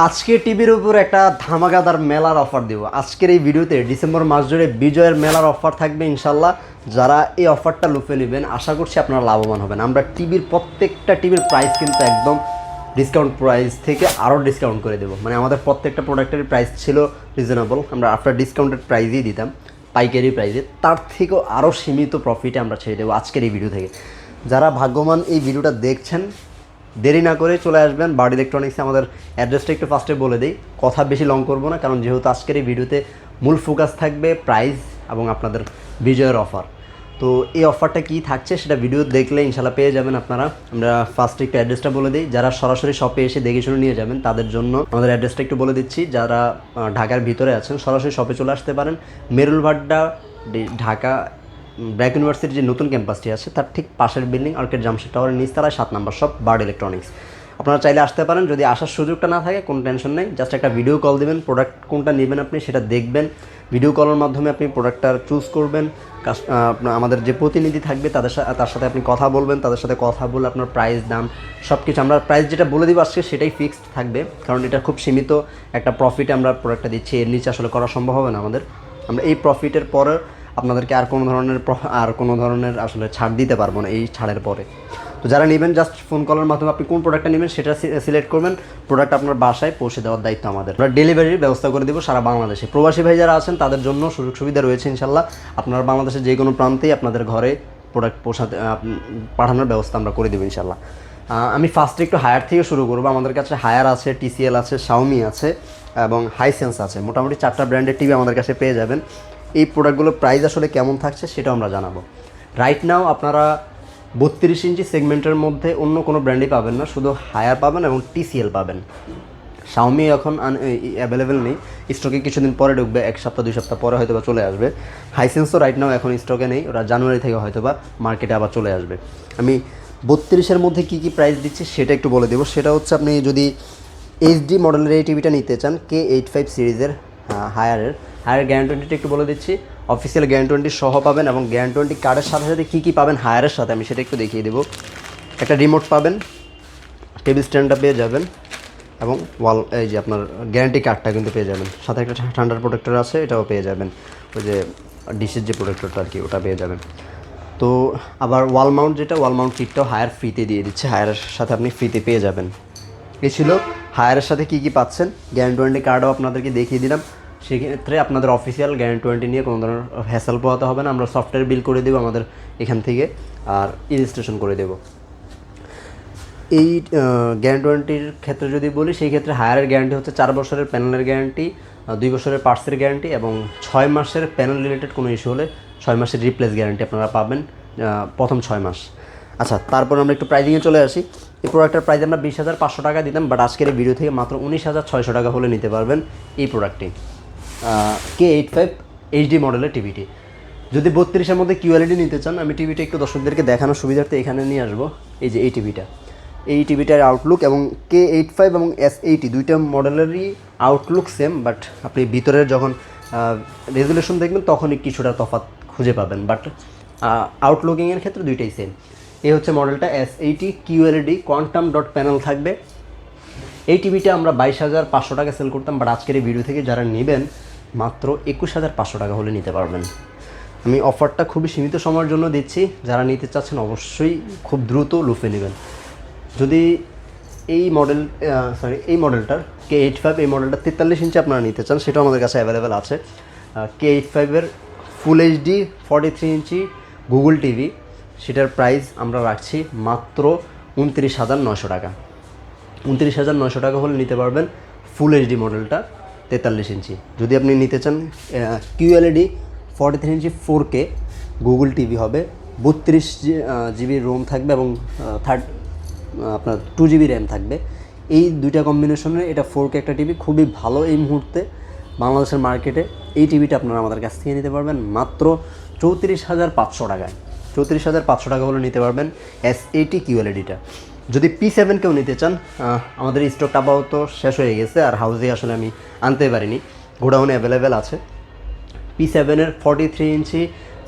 আজকে টিভির উপর একটা ধামাকাদার মেলার অফার দিব। আজকের এই ভিডিওতে ডিসেম্বর মাস জুড়ে বিজয়ের মেলার অফার থাকবে ইনশাল্লাহ। যারা এই অফারটা লুফে নেবেন আশা করছি আপনারা লাভবান হবেন। আমরা প্রত্যেকটা টিভির প্রাইস কিন্তু একদম ডিসকাউন্ট প্রাইস থেকে আরও ডিসকাউন্ট করে দেবো। মানে আমাদের প্রত্যেকটা প্রোডাক্টের প্রাইস ছিল রিজনেবল, আমরা আফটার ডিসকাউন্টেড প্রাইসই দিতাম, পাইকারি প্রাইসে। তার থেকেও আরও সীমিত প্রফিটে আমরা ছেড়ে দেবো আজকের এই ভিডিও থেকে। যারা ভাগ্যবান এই ভিডিওটা দেখছেন দেরি না করে চলে আসবেন বার্ড ইলেকট্রনিক্সে। আমাদের অ্যাড্রেসটা একটু ফার্স্টে বলে দিই, কথা বেশি লং করবো না, কারণ যেহেতু আজকের এই ভিডিওতে মূল ফোকাস থাকবে প্রাইস এবং আপনাদের বিজয়ের অফার। তো এই অফারটা কী থাকছে সেটা ভিডিও দেখলে ইনশাল্লাহ পেয়ে যাবেন আপনারা। আমরা ফার্স্টে একটু অ্যাড্রেসটা বলে দিই, যারা সরাসরি শপে এসে দেখে শুনে নিয়ে যাবেন তাদের জন্য আমাদের অ্যাড্রেসটা একটু বলে দিচ্ছি। যারা ঢাকার ভিতরে আছেন সরাসরি শপে চলে আসতে পারেন। মেরুলভাড্ডা ঢাকা ব্র্যাক ইউনিভার্সিটির যে নতুন ক্যাম্পাসটি আছে তার ঠিক পাশের বিল্ডিং অর্কিড জামশেদ টাওয়ারের নিচতলায় 7 নম্বর শপ বার্ড ইলেকট্রনিক্স। আপনারা চাইলে আসতে পারেন, যদি আসার সুযোগটা না থাকে কোনো টেনশন নেই, জাস্ট একটা ভিডিও কল দেবেন, প্রোডাক্ট কোনটা নেবেন আপনি সেটা দেখবেন, ভিডিও কলের মাধ্যমে আপনি প্রোডাক্টটা চুজ করবেন। আমাদের যে প্রতিনিধি থাকবে তার সাথে আপনি কথা বলবেন, তাদের সাথে কথা বলে আপনার প্রাইস দাম সব কিছু আমরা প্রাইস যেটা বলে দিব আজকে সেটাই ফিক্সড থাকবে, কারণ এটা খুব সীমিত একটা প্রফিটে আমরা প্রোডাক্টটা দিচ্ছি, এর নিচে আসলে করা সম্ভব হবে না আমাদের। আমরা এই প্রফিটের পরে আপনাদেরকে আর কোনো ধরনের আসলে ছাড় দিতে পারবো না এই ছাড়ের পরে। তো যারা নেবেন জাস্ট ফোন কলের মাধ্যমে আপনি কোন প্রোডাক্টটা নেবেন সেটা সিলেক্ট করবেন, প্রোডাক্ট আপনার বাসায় পৌঁছে দেওয়ার দায়িত্ব আমাদের। আমরা ডেলিভারির ব্যবস্থা করে দেবো সারা বাংলাদেশে। প্রবাসী ভাই যারা আছেন তাদের জন্য সুযোগ সুবিধা রয়েছে ইনশাল্লাহ। আপনারা বাংলাদেশের যে কোনো প্রান্তেই আপনাদের ঘরে প্রোডাক্ট পাঠানোর ব্যবস্থা আমরা করে দেবো ইনশাল্লাহ। আমি ফার্স্টে একটু হায়ার থেকে শুরু করবো। আমাদের কাছে হায়ার আছে, TCL আছে, শাওমি আছে এবং হাইসেন্স আছে। মোটামুটি 4টা ব্র্যান্ডের টিভি আমাদের কাছে পেয়ে যাবেন। এই প্রোডাক্টগুলোর প্রাইস আসলে কেমন থাকছে সেটাও আমরা জানাবো। রাইট নাও আপনারা 32 ইঞ্চি সেগমেন্টের মধ্যে অন্য কোনো ব্র্যান্ডই পাবেন না, শুধু হায়ার পাবেন এবং TCL পাবেন। শাওমি এখন অ্যাভেলেবেল নেই, স্টকে কিছুদিন পরে ঢুকবে, 1 সপ্তাহ 2 সপ্তাহ পরে হয়তো বা চলে আসবে। হাইসেন্সও রাইট নাও এখন স্টকে নেই, ওরা জানুয়ারি থেকে হয়তো বা মার্কেটে আবার চলে আসবে। আমি 32-এর মধ্যে কী কী প্রাইস দিচ্ছি সেটা একটু বলে দেবো। সেটা হচ্ছে আপনি যদি HD মডেলের এই টিভিটা নিতে চান, K85 সিরিজের হায়ার গ্যারান্টি একটু বলে দিচ্ছি। অফিসিয়াল গ্যারান্টি সহ পাবেন এবং গ্যারান্টি কার্ডের সাথে সাথে কী কী পাবেন হায়ারের সাথে আমি সেটা একটু দেখিয়ে দেবো। একটা রিমোট পাবেন, টেবিল স্ট্যান্ডটা পেয়ে যাবেন এবং এই যে আপনার গ্যারান্টি কার্ডটা কিন্তু পেয়ে যাবেন। সাথে একটা ঠান্ডার প্রোটেক্টর আছে, এটাও পেয়ে যাবেন। ওই যে ডিশের যে প্রোটেক্টরটা আর কি, ওটা পেয়ে যাবেন। তো আবার ওয়াল মাউন্ট কিটটাও হায়ার ফ্রিতে দিয়ে দিচ্ছে, হায়ারের সাথে আপনি ফ্রিতে পেয়ে যাবেন। এই ছিল হায়ারের সাথে কী কী পাচ্ছেন। গ্যারান্টি কার্ডও আপনাদেরকে দেখিয়ে দিলাম। সেক্ষেত্রে আপনাদের অফিসিয়াল গ্যারান্টি নিয়ে কোনো ধরনের হ্যাসেল পোহাতে হবে না, আমরা সফটওয়্যার বিল করে দেবো আমাদের এখান থেকে আর রেজিস্ট্রেশন করে দেবো। এই গ্যারান্টির ক্ষেত্রে যদি বলি, সেই ক্ষেত্রে হায়ারের গ্যারান্টি হচ্ছে 4 বছরের প্যানেলের গ্যারান্টি, 2 বছরের পার্টসের গ্যারান্টি এবং 6 মাসের প্যানেল রিলেটেড কোনো ইস্যু হলে 6 মাসের রিপ্লেস গ্যারান্টি আপনারা পাবেন প্রথম 6 মাস। আচ্ছা, তারপর আমরা একটু প্রাইজিংয়ে চলে আসি। এই প্রোডাক্টের প্রাইস আমরা 20,500 টাকা দিতাম, বাট আজকের এই ভিডিও থেকে মাত্র 19,600 টাকা হলে নিতে পারবেন এই প্রোডাক্টটি, K85 HD মডেলের টিভিটি। যদি 32-এর মধ্যে QLED নিতে চান, আমি টিভিটা একটু দর্শকদেরকে দেখানোর সুবিধার্থে এখানে নিয়ে আসবো। এই যে এই টিভিটার আউটলুক এবং K85 এবং S80 দুইটা মডেলেরই আউটলুক সেম, বাট আপনি ভিতরের যখন রেজুলেশন দেখবেন তখনই কিছুটা তফাৎ খুঁজে পাবেন, বাট আউটলুকিংয়ের ক্ষেত্রে দুইটাই সেম। এই হচ্ছে মডেলটা S80 QLED quantum dot panel থাকবে। এই টিভিটা আমরা 22,500 টাকা সেল করতাম, বাট আজকের এই ভিডিও থেকে যারা নেবেন মাত্র 21,500 টাকা হলে নিতে পারবেন। আমি অফারটা খুবই সীমিত সময়ের জন্য দিচ্ছি, যারা নিতে চাচ্ছেন অবশ্যই খুব দ্রুত লুফে নেবেন। যদি এই মডেলটার K85 এই মডেলটা 43 ইঞ্চি আপনারা নিতে চান, সেটাও আমাদের কাছে অ্যাভেলেবেল আছে। K85-এর ফুল HD 43 ইঞ্চি গুগল টিভি, সেটার প্রাইস আমরা রাখছি মাত্র 29,900 টাকা। 29,900 টাকা হলে নিতে পারবেন ফুল HD মডেলটা 43 ইঞ্চি। যদি আপনি নিতে চান QLED 43 ইঞ্চি 4K গুগল টিভি হবে, 32 GB রোম থাকবে এবং আপনার 2 GB র্যাম থাকবে। এই দুইটা কম্বিনেশনে এটা 4K একটা টিভি, খুবই ভালো এই মুহূর্তে বাংলাদেশের মার্কেটে। এই টিভিটা আপনারা আমাদের কাছ থেকে নিতে পারবেন মাত্র 34,500 টাকায়। 34,500 টাকা হলে নিতে পারবেন S80 QLEDটা। যদি P7 কেউ নিতে চান, আমাদের স্টকটা আপাতত শেষ হয়ে গেছে, আর হাউসে আসলে আমি আনতে পারিনি, গোডাউনে অ্যাভেলেবেল আছে। P7-এর 43 ইঞ্চি,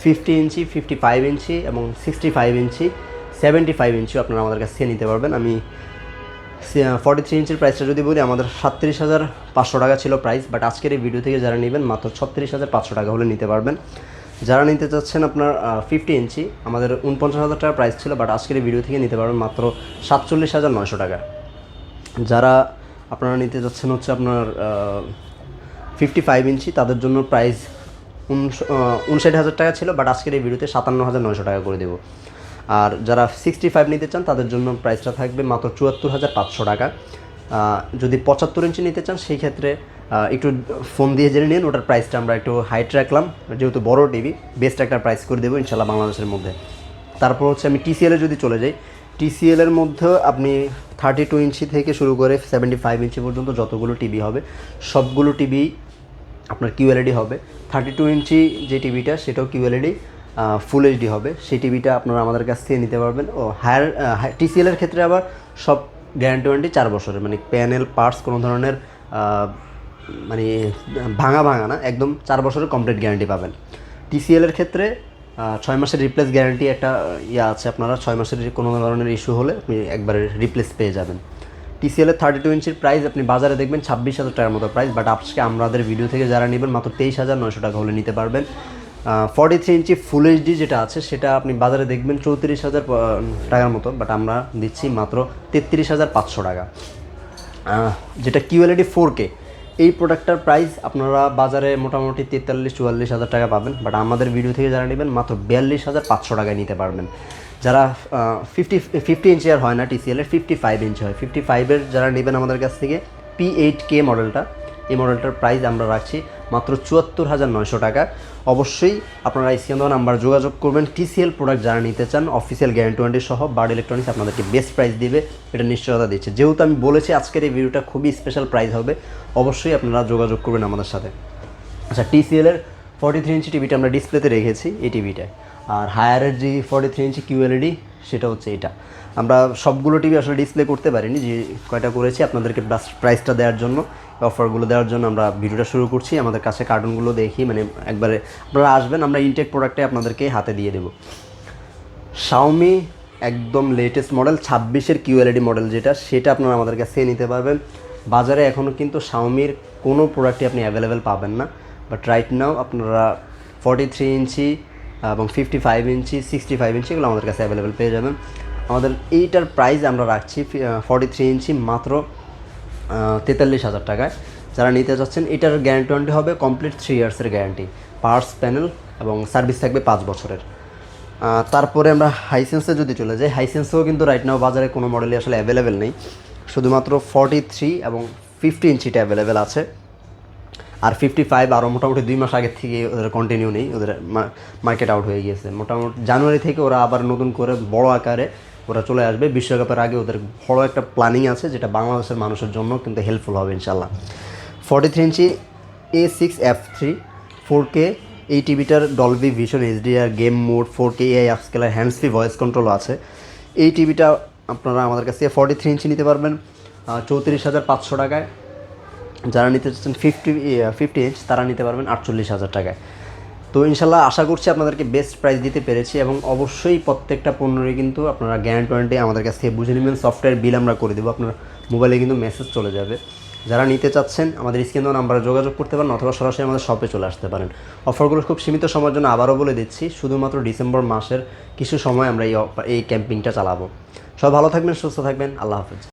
50 ইঞ্চি, 55 ইঞ্চি এবং 65 ইঞ্চি, 75 ইঞ্চিও আপনারা আমাদের কাছ থেকে নিতে পারবেন। আমি 43 ইঞ্চির প্রাইসটা যদি বলি আমাদের 37,500 টাকা ছিল প্রাইস, বাট আজকের এই ভিডিও থেকে যারা নেবেন মাত্র 36,500 টাকা হলে নিতে পারবেন। যারা নিতে চাচ্ছেন আপনার 50 ইঞ্চি আমাদের 49,000 টাকা প্রাইস ছিল, বাট আজকের এই ভিডিও থেকে নিতে পারবেন মাত্র 47,900 টাকা। যারা আপনারা নিতে যাচ্ছেন হচ্ছে আপনার 55 ইঞ্চি তাদের জন্য প্রাইস 59,000 টাকা ছিল, বাট আজকের এই ভিডিওতে 57,900 টাকা করে দেবো। আর যারা 65 নিতে চান তাদের জন্য প্রাইসটা থাকবে মাত্র 74,500 টাকা। যদি 75 ইঞ্চি নিতে চান সেই ক্ষেত্রে একটু ফোন দিয়ে জেনে নিন, ওটার প্রাইসটা আমরা একটু হাইট রাখলাম, যেহেতু বড় টিভি বেস্ট একটা প্রাইস করে দেবো ইনশাল্লাহ বাংলাদেশের মধ্যে। তারপর হচ্ছে আমি টিসিএলে যদি চলে যাই, টিসিএলের মধ্যে আপনি 32 ইঞ্চি থেকে শুরু করে 75 ইঞ্চি পর্যন্ত যতগুলো টিভি হবে সবগুলো টিভি আপনার কিউএলইডি হবে। 32 ইঞ্চি যে টিভিটা সেটাও কিউএলইডি ফুল এইচডি হবে, সেই টিভিটা আপনারা আমাদের কাছ থেকে নিতে পারবেন। ও হায়ার টিসিএলের ক্ষেত্রে আবার সব গ্যারান্টি ওয়ারেন্টি 4 বছরের, মানে প্যানেল পার্টস কোনো ধরনের মানে ভাঙা না, একদম 4 বছরের কমপ্লিট গ্যারান্টি পাবেন। টিসিএলের ক্ষেত্রে 6 মাসের রিপ্লেস গ্যারান্টি একটা আছে, আপনারা 6 মাসের কোনো ধরনের ইস্যু হলে আপনি একবারে রিপ্লেস পেয়ে যাবেন। টিসিএলের 32 ইঞ্চির প্রাইস আপনি বাজারে দেখবেন 26,000 টাকার মতো প্রাইস, বাট আজকে আমাদের ভিডিও থেকে যারা নেবেন মাত্র 23,900 টাকা হলে নিতে পারবেন। 43 ইঞ্চি ফুল এইচডি যেটা আছে সেটা আপনি বাজারে দেখবেন 34,000 টাকার মতো, বাট আমরা দিচ্ছি মাত্র 33,500 টাকা। যেটা কিউএলইডি 4K এই প্রোডাক্টটার প্রাইস আপনারা বাজারে মোটামুটি 43-44,000 টাকা পাবেন, বাট আমাদের ভিডিও থেকে যারা নেবেন মাত্র 42,500 টাকায় নিতে পারবেন। যারা 50 ইঞ্চি আর হয় না টিসিএলের 55 ইঞ্চি হয়, 55-এর যারা নেবেন আমাদের কাছ থেকে P8K মডেলটা, এই মডেলটার প্রাইস আমরা রাখছি মাত্র 74,900 টাকা। অবশ্যই আপনারা স্ক্রিনে দেওয়া নাম্বার যোগাযোগ করবেন। টিসিএল প্রোডাক্ট যারা নিতে চান অফিসিয়াল গ্যারান্টি ওয়ারেন্টি সহ বার্ড ইলেকট্রনিক্স আপনাদেরকে বেস্ট প্রাইস দিবে, এটা নিশ্চয়তা দিচ্ছে। যেহেতু আমি বলেছি আজকের এই ভিডিওটা খুবই স্পেশাল প্রাইস হবে, অবশ্যই আপনারা যোগাযোগ করবেন আমাদের সাথে। আচ্ছা, টিসিএলের 43 ইঞ্চি টিভিটা আমরা ডিসপ্লেতে রেখেছি এই টিভিটায়, আর হায়ারের যে 43 ইঞ্চি কিউএলইডি সেটা হচ্ছে এটা। আমরা সবগুলো টিভি আসলে ডিসপ্লে করতে পারিনি, যে কয়টা করেছি আপনাদেরকে প্রাইসটা দেওয়ার জন্য, অফারগুলো দেওয়ার জন্য আমরা ভিডিওটা শুরু করছি। আমাদের কাছে কার্টুনগুলো দেখি, মানে একবারে আপনারা আসবেন আমরা ইনটেক প্রোডাক্টে আপনাদেরকে হাতে দিয়ে দেবো। শাওমি একদম লেটেস্ট মডেল 26-এর কিউএলইডি মডেল যেটা, সেটা আপনারা আমাদের কাছে নিতে পারবেন। বাজারে এখনও কিন্তু শাওমির কোনো প্রোডাক্টই আপনি অ্যাভেলেবেল পাবেন না, বাট রাইট নাও আপনারা 43 ইঞ্চি এবং 55 ইঞ্চি 65 ইঞ্চি এগুলো আমাদের কাছে অ্যাভেলেবেল পেয়ে যাবেন। আমাদের এইটার প্রাইস আমরা রাখছি 43 ইঞ্চি মাত্র 43,000 টাকায়। যারা নিতে চাচ্ছেন এটার গ্যারান্টি ওয়ারেন্টি হবে কমপ্লিট 3 ইয়ার্সের গ্যারান্টি, পার্টস প্যানেল এবং সার্ভিস থাকবে 5 বছরের। তারপরে আমরা হাইসেন্সে যদি চলে যাই, হাইসেন্সেও কিন্তু রাইট নাও বাজারে কোনো মডেলই আসলে অ্যাভেলেবেল নেই, শুধুমাত্র 43 এবং 50 ইঞ্চিটা অ্যাভেলেবেল আছে। আর 55 আরও মোটামুটি 2 মাস আগের থেকে ওদের কন্টিনিউ নেই, ওদের মার্কেট আউট হয়ে গিয়েছে। মোটামুটি জানুয়ারি থেকে ওরা আবার নতুন করে বড় আকারে ওরা চলে আসবে, বিশ্বকাপের আগে ওদের বড় একটা প্ল্যানিং আছে, যেটা বাংলাদেশের মানুষের জন্য কিন্তু হেল্পফুল হবে ইনশাল্লাহ। 43 ইঞ্চি A6F3 4K এই টিভিটার Dolby vision HDR game mode 4K AI upscaler hands free voice control আছে। এই টিভিটা আপনারা আমাদের কাছ থেকে 43 ইঞ্চি নিতে পারবেন 34,500 টাকায়। যারা নিতে চাচ্ছেন 50 ইঞ্চ তারা নিতে পারবেন 48,000 টাকায়। তো ইনশাল্লাহ আশা করছি আপনাদেরকে বেস্ট প্রাইস দিতে পেরেছি, এবং অবশ্যই প্রত্যেকটা পণ্যরই কিন্তু আপনারা গ্যারান্টি ওয়ারেন্টি আমাদের কাছ থেকে বুঝে নেবেন। সফটওয়্যার বিল আমরা করে দেবো, আপনার মোবাইলে কিন্তু মেসেজ চলে যাবে। যারা নিতে চাচ্ছেন আমাদের স্ক্রিনে দেওয়া নাম্বারে যোগাযোগ করতে পারেন, অথবা সরাসরি আমাদের শপে চলে আসতে পারেন। অফারগুলো খুব সীমিত সময়ের জন্য আবারও বলে দিচ্ছি, শুধুমাত্র ডিসেম্বর মাসের কিছু সময় আমরা এই ক্যাম্পিংটা চালাবো। সবাই ভালো থাকবেন, সুস্থ থাকবেন, আল্লাহ হাফেজ।